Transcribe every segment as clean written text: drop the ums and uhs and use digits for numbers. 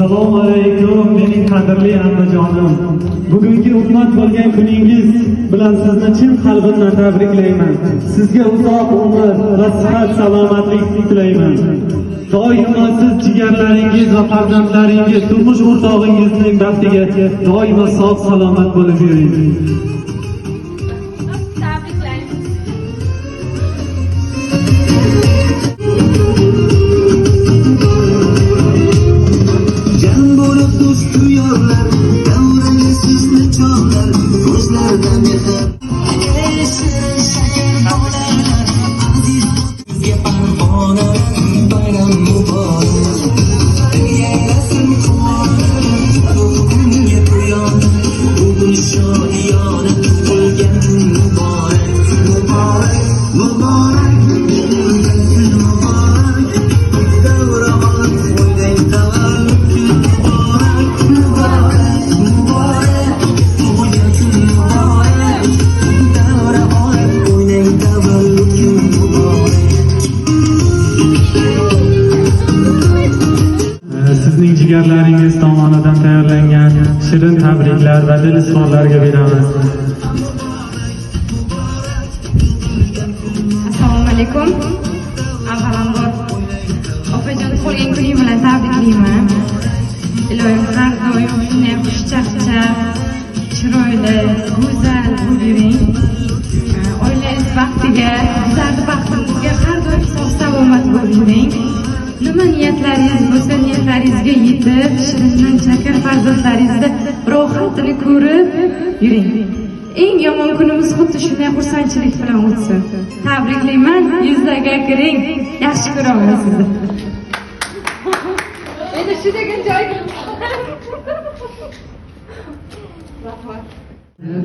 Assalomu alaykum mening qadrli onajonim. Bugungi hurmat bo'lgan kuningiz bilan sizni chin qalbimdan tabriklayman. Sizga uzoq umr va sihat salomatlik tilayman. Doimo siz jigarlaringiz va farzandlaringiz, turmush o'rtog'ingizning baxtiga doimo sog' salomat bo'lib yuring. Sizning jigarlaringiz tomonidan tayyorlangan shirin tabriklar va dil izhorlariga beramiz. Assalomu alaykum. Avvalambor opajon qolgan kuning bilan tabriklayman. Iloyim har doim shunday xushchaqchaq, chiroyli, go'zal bo'lib yuring. Oilangiz baxtiga, bizlarni baxtimizga har doim sog' salomat bo'lib yuring. Nima niyatlaringiz bo'lsa, niyatlaringizga yetib, shirindan chakar farzandlaringizni rohatini ko'rib yuring. Eng yomon kunimiz xuddi shunday xursandchilik bilan o'tsin. Tabriklayman, yuzlarga kiring. Yaxshi ko'raman sizni. Meni shu degan joyga.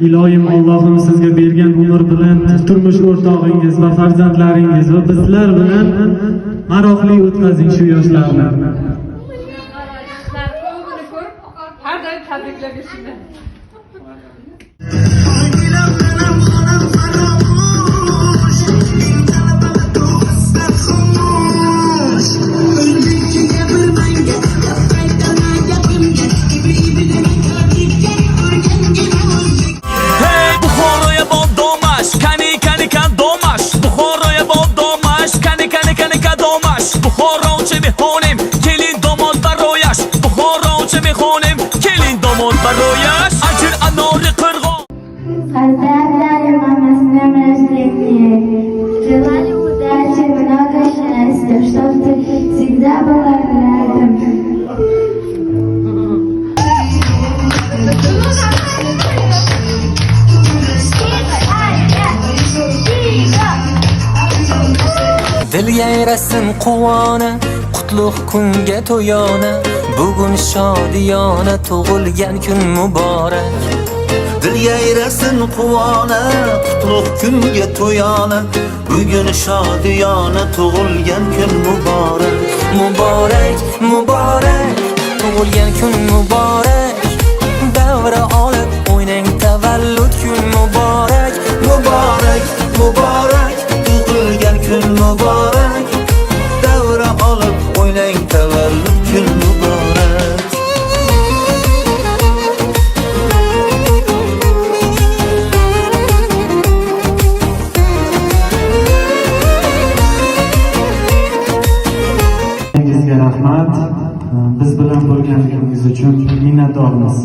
Iloyim Allohim sizga bergan umr bilan turmush o'rtog'ingiz va farzandlaringiz va bizlar bilan maroqli o'tkazing shu yoshlarni. Har doim tabriklab yurishinglar. Buxorovchi mehmonim, kelin domod baroyash. Buxorovchi mehmonim, kelin domod baroyash. Ajr anori qirg'oq. Поздравляю мама с днем рождения. Желаю удачи, много счастья, чтоб ты всегда была рядом. Dil yayrasin quvona, qutlug' kunga to'yona. Bugun shodiyona, tug'ilgan kun muborak. Dil yayrasin quvona, qutlug' kunga to'yona. Bugun shodiyona, tug'ilgan kun muborak. Muborak, muborak, tug'ilgan kun muborak. Davra olib o'ynang, tavallud kun muborak. Muborak, muborak, tug'ilgan kun muborak. Davra olib o'ynang, tavallud kun muborak. Sizga rahmat. Biz bilan bo'lganligingiz uchun minnatdormiz.